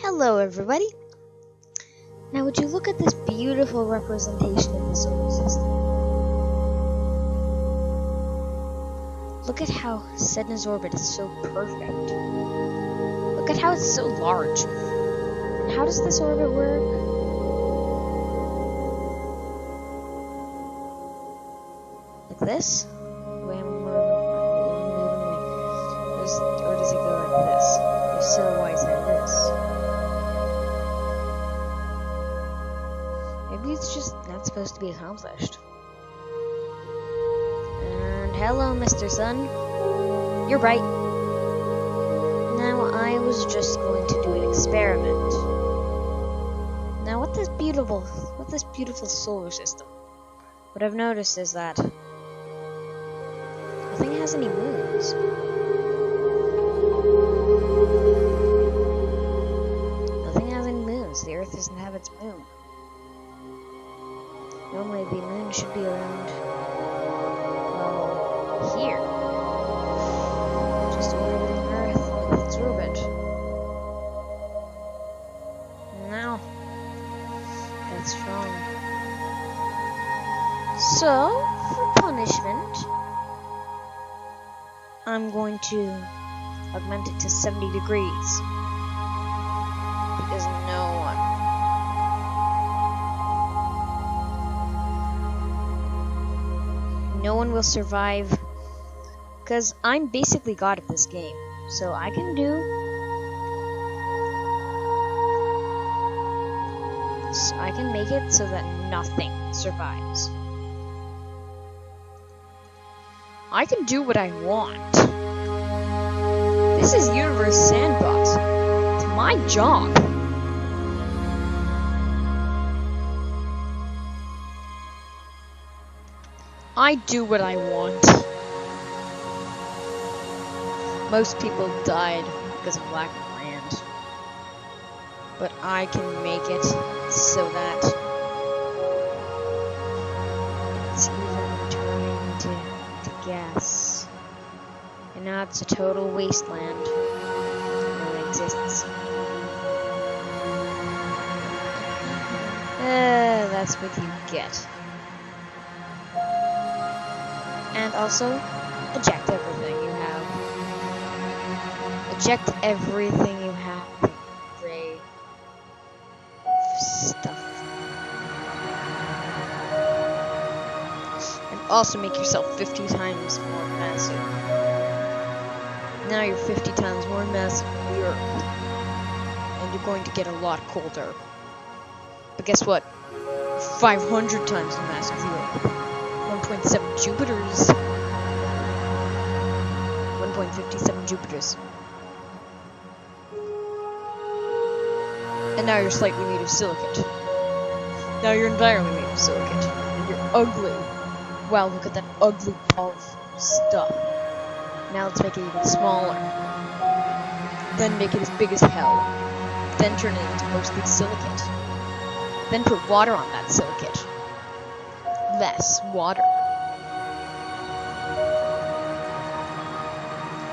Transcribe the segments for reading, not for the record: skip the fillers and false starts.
Hello everybody! Now would you look at this beautiful representation of the solar system? Look at how Sedna's orbit is so perfect. Look at how it's so large. And how does this orbit work? Like this? Or does it go like this? If so, why is it this? Maybe it's just not supposed to be accomplished. And hello, Mr. Sun. You're right. Now I was just going to do an experiment. Now what this beautiful solar system, what I've noticed is that nothing has any moons. Nothing has any moons. The Earth doesn't have its moon. Normally the moon should be around, well, here. Just orbiting Earth with its orbit. Now, that's wrong. So, for punishment, I'm going to augment it to 70 degrees. Because no one will survive, because I'm basically God of this game, so I can make it so that nothing survives. I can do what I want. This is Universe Sandbox. It's my job. I do what I want. Most people died because of lack of land. But I can make it so that it's even turning to gas. And now it's a total wasteland. No one exists. That's what you get. And also, eject everything you have. Eject everything you have. Gray stuff. And also make yourself 50 times more massive. Now you're 50 times more massive than the Earth. And you're going to get a lot colder. But guess what? 500 times the mass of the Earth. 1.7 Jupiters. 1.57 Jupiters. And now you're slightly made of silicate. Now you're entirely made of silicate. And you're ugly. Wow, look at that ugly ball of stuff. Now let's make it even smaller. Then make it as big as hell. Then turn it into mostly silicate. Then put water on that silicate. Less water.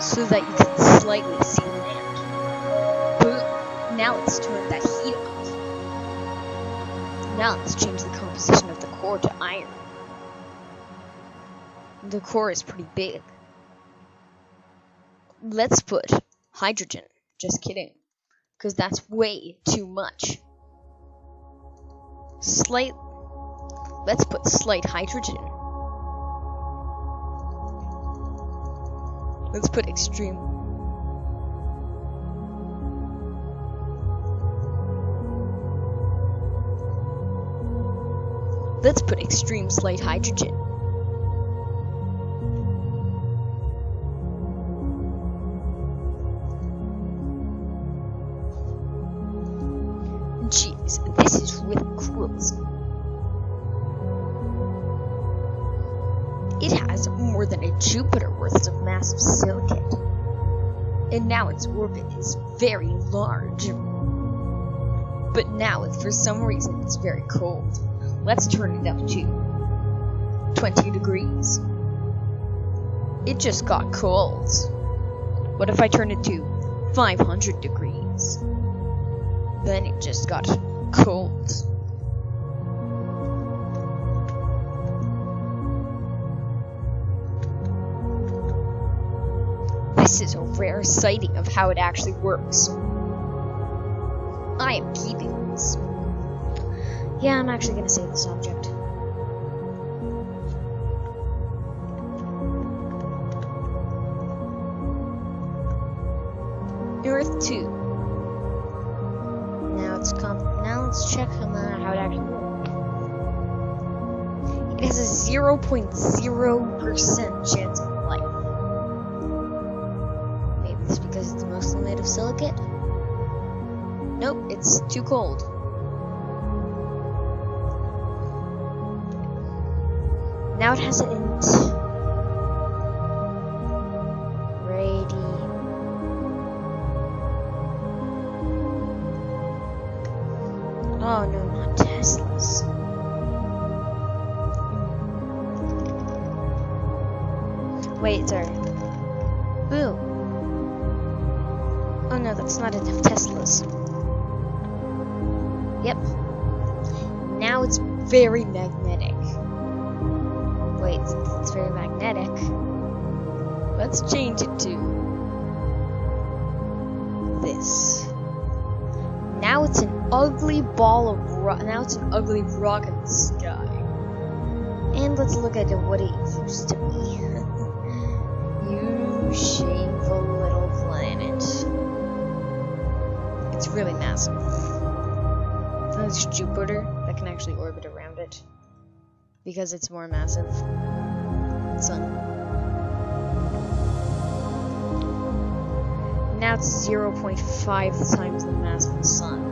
So that you can slightly see land. Boom. Now let's turn that heat off. Now let's change the composition of the core to iron. The core is pretty big. Let's put hydrogen. Just kidding. Because that's way too much. Let's put slight hydrogen. Let's put extreme. Let's put extreme slight hydrogen. Jeez, this is really gross. It has more than a Jupiter worth of massive silicate. And now its orbit is very large. But now, for some reason, it's very cold. Let's turn it up to 20 degrees. It just got cold. What if I turn it to 500 degrees? Then it just got cold. This is a rare sighting of how it actually works. I am keeping this. Yeah, I'm actually gonna save this object. Earth 2. Now let's check how it actually works. It has a 0.0% chance of life. Maybe it's because it's mostly made of silicate? Nope, it's too cold. Now it has an Oh no, not Teslas. Wait, sorry. Ooh. Oh no, that's not enough Teslas. Yep. Now it's very magnetic. Wait, since it's very magnetic, let's change it to this. Now it's an ugly ball of now it's an ugly rock in the sky. And let's look at what it used to be. You shameful little planet. It's really massive. Then there's Jupiter that can actually orbit around it because it's more massive. Sun. Now it's 0.5 times the mass of the sun.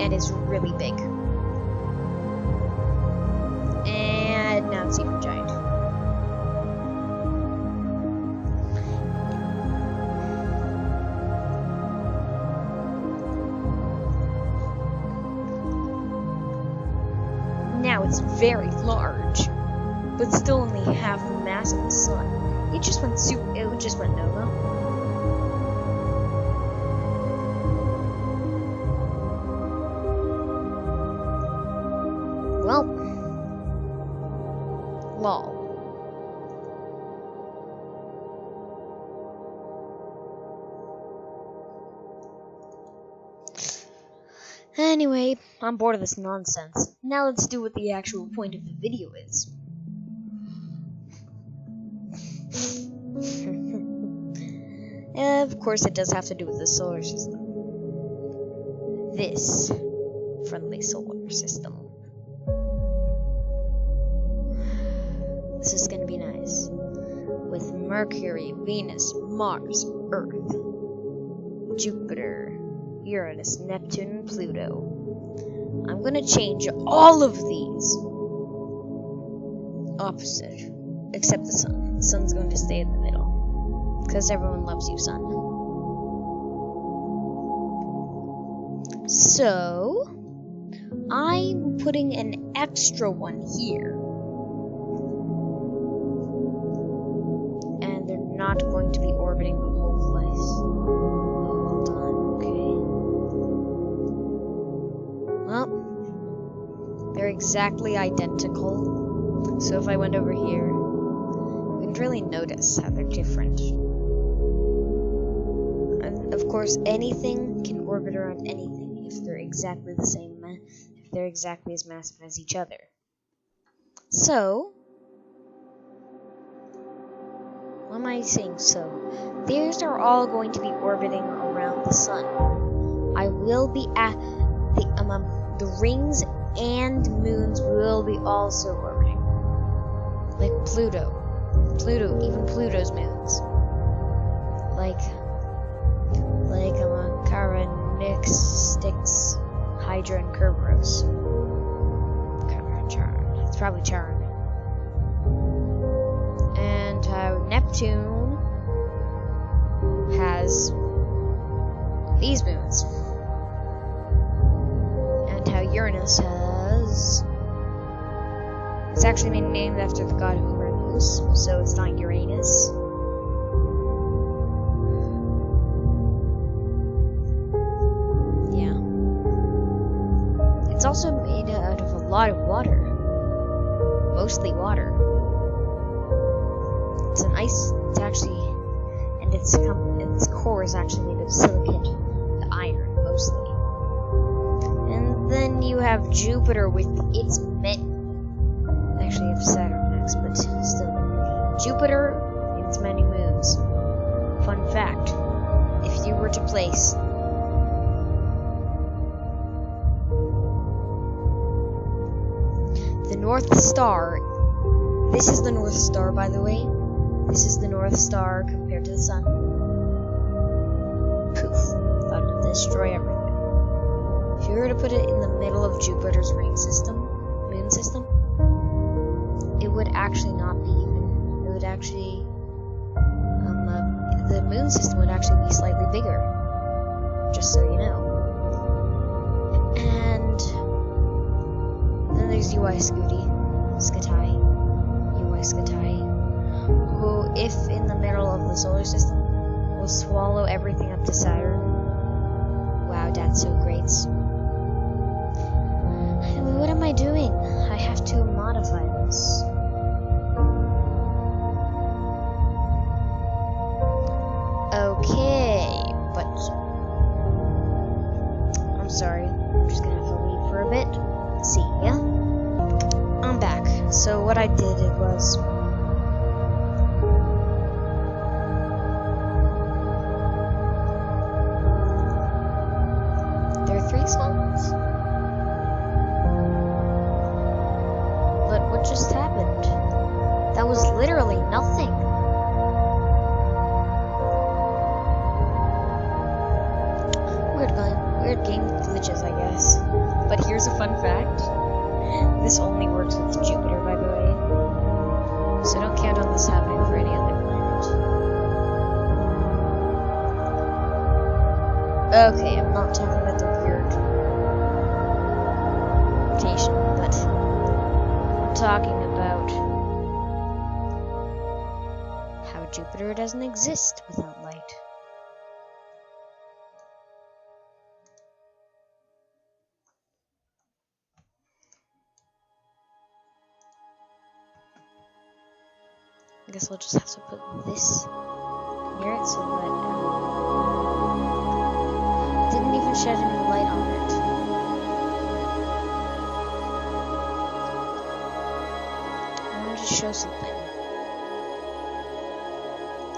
And it's really big. And now it's even giant. Now it's very large, but still only half the mass of the sun. It just went nova. Well, lol. Anyway, I'm bored of this nonsense. Now let's do what the actual point of the video is. Of course, it does have to do with the solar system. This friendly solar system. This is gonna be nice. With Mercury, Venus, Mars, Earth, Jupiter, Uranus, Neptune, and Pluto. I'm gonna change all of these opposite, except the sun. The sun's going to stay in the middle. Because everyone loves you, son. So, I'm putting an extra one here. And they're not going to be orbiting the whole place. Hold on, okay. Well, they're exactly identical. So if I went over here, you wouldn't really notice how they're different. Of course, anything can orbit around anything if they're exactly the same, if they're exactly as massive as each other. So, what am I saying? So, these are all going to be orbiting around the sun. I will be at the rings and moons will be also orbiting, like Pluto, even Pluto's moons, like Charon, Nix, Styx, Hydra, and Kerberos. Charon. It's probably Charon. And how Neptune has these moons. And how Uranus has... It's actually been named after the god Homer and Moose, so it's not Uranus. It's also made out of a lot of water. Mostly water. It's an ice. It's actually, and its core is actually made of silicate, the iron mostly. And then you have Jupiter with its actually, you have Saturn next, but still, Jupiter and its many moons. Fun fact: if you were to place the North Star, this is the North Star, by the way. This is the North Star compared to the Sun. Poof. That would destroy everything. If you were to put it in the middle of Jupiter's moon system, it would actually not be even. It would actually, the moon system would actually be slightly bigger. Just so you know. And then there's UI Scuti, who, if in the middle of the solar system, will swallow everything up to Saturn. Wow, that's so great. What am I doing? I have to modify this. Okay, but I'm sorry. I'm just gonna have to leave for a bit. See ya. I'm back. So what I did was there are 3 songs. But what just happened? That was literally nothing. Weird game glitches, I guess. But here's a fun fact. This only works with Jupiter, by the way. So don't count on this happening for any other planet. Okay, I'm not talking about the weird rotation, but I'm talking about how Jupiter doesn't exist without light. I guess we'll just have to put this near it so that it didn't even shed any light on it. I want to show something.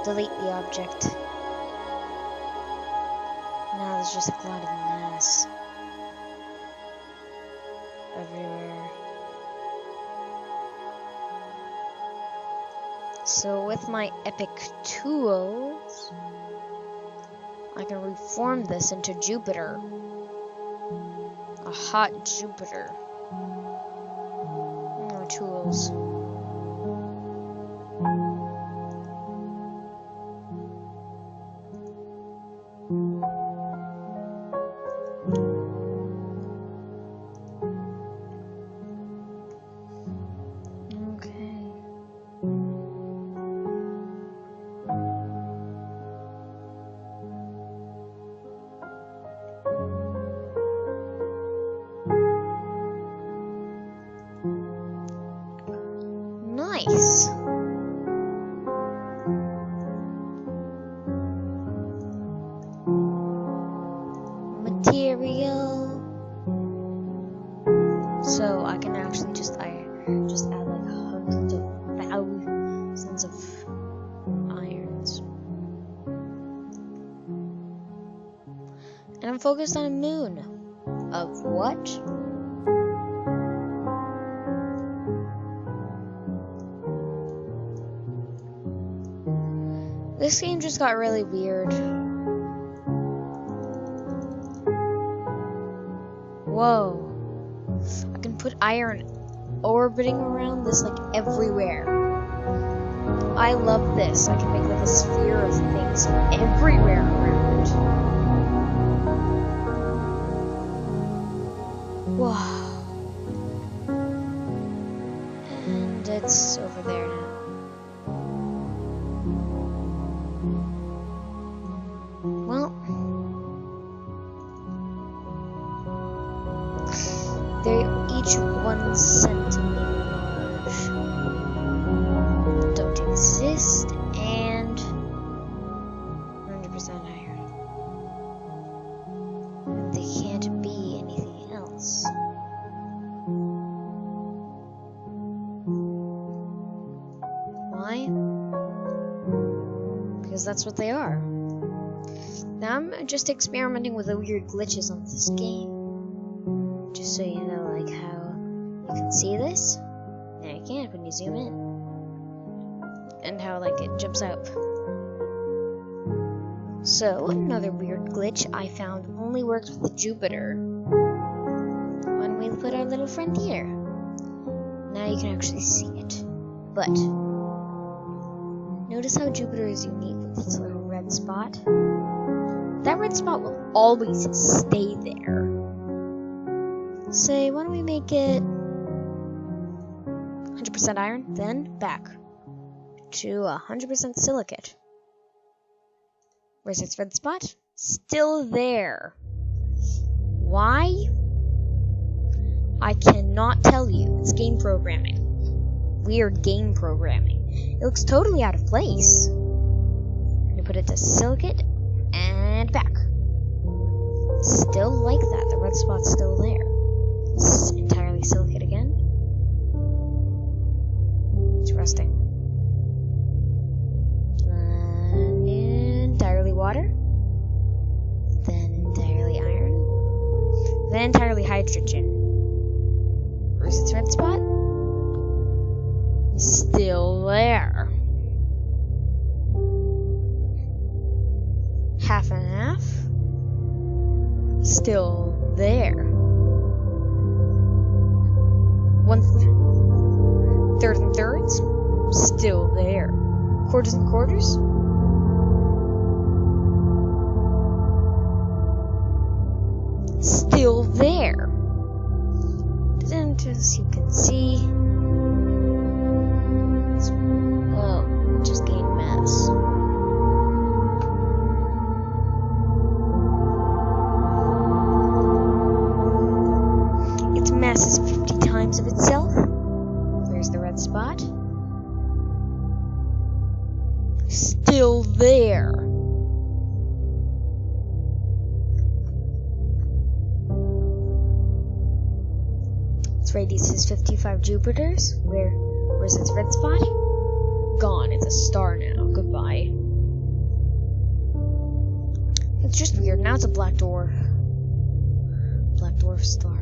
Delete the object. Now there's just a lot of mass everywhere. So with my epic tools, I can reform this into Jupiter. A hot Jupiter. More tools. Nice. Material. So I can actually just add like hundreds of thousands of irons. And I'm focused on a moon. Of what? This game just got really weird. Whoa. I can put iron orbiting around this like everywhere. I love this. I can make like a sphere of things everywhere around. Wow. And it's over there now. 1 centimeter large don't exist, and 100% iron. They can't be anything else. Why? Because that's what they are. Now I'm just experimenting with the weird glitches on this game. Just so you know, like how you can see this. Now you can't when you zoom in. And how like it jumps up. So another weird glitch I found only works with Jupiter. When we put our little friend here. Now you can actually see it. But notice how Jupiter is unique with its little red spot? That red spot will always stay there. Say, why don't we make it 100% iron, then back to 100% silicate. Where's its red spot? Still there. Why? I cannot tell you. It's game programming. Weird game programming. It looks totally out of place. I'm gonna put it to silicate and back. Still like that. The red spot's still there. It's entirely silicate again. It's resting. Then entirely water. Then entirely iron. Then entirely hydrogen. Where's its red spot? Still there. Half and half. Still there. 1/3 and thirds. Still there. Quarters and quarters. Still there. And as you can see, just gained mass. Its mass is 50 times of itself. There's the red spot. Still there. Its radius is 55 Jupiters. Where's its red spot? Gone. It's a star now. Goodbye. It's just weird. Now it's a black dwarf. Black dwarf star.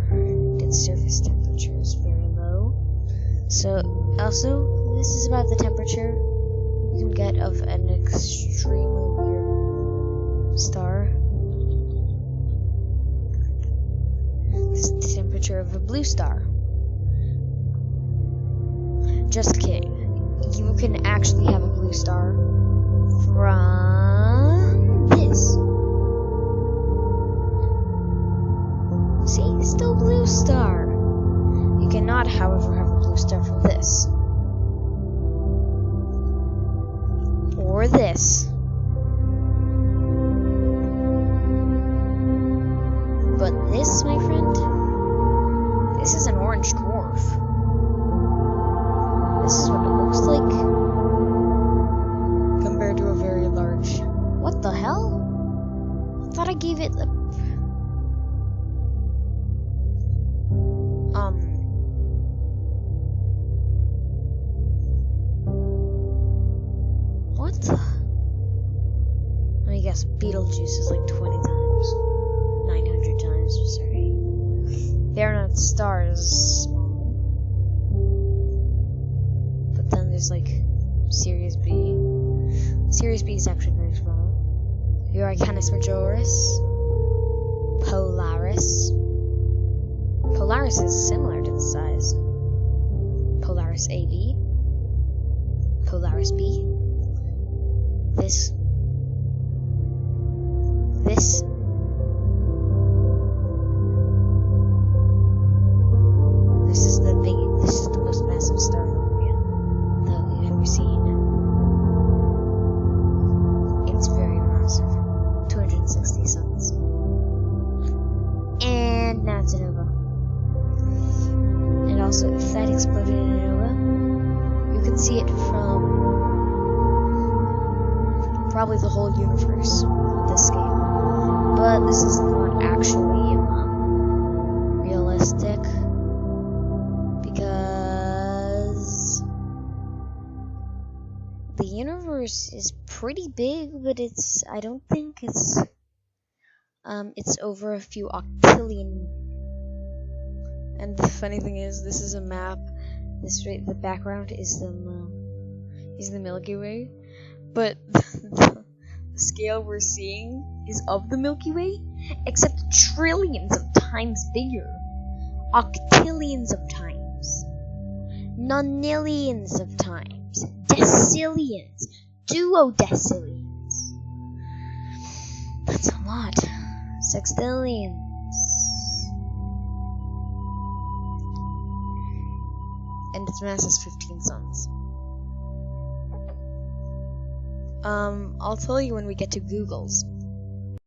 Its surface temperature is very low. So, also, this is about the temperature you can get of an extremely weird star. This is the temperature of a blue star. Just kidding. You can actually have a blue star from this. See? Still blue star. You cannot, however, have a blue star from this. Or this. But this, my friend, this is an orange dwarf. This is what it looks like compared to a very large. What the hell? I thought I gave it a what the? I guess Beetlejuice is like 20 times. 900 times, sorry. They are not stars. But then there's like Sirius B. Sirius B is actually very small. Canis Majoris. Polaris. Polaris is similar to the size. Polaris AB. Polaris B. This. This. This is the most massive star that we've ever seen. It's very massive. 260 suns. And now it's a nova. And that exploded in you can see it from probably the whole universe of this game. But this is not actually realistic because the universe is pretty big, but I don't think it's over a few octillion. And the funny thing is, this is a map. The background is the Milky Way, but the scale we're seeing is of the Milky Way, except trillions of times bigger, octillions of times, nonillions of times, decillions, duodecillions. That's a lot. Sextillions. And its mass is 15 suns. I'll tell you when we get to Google's.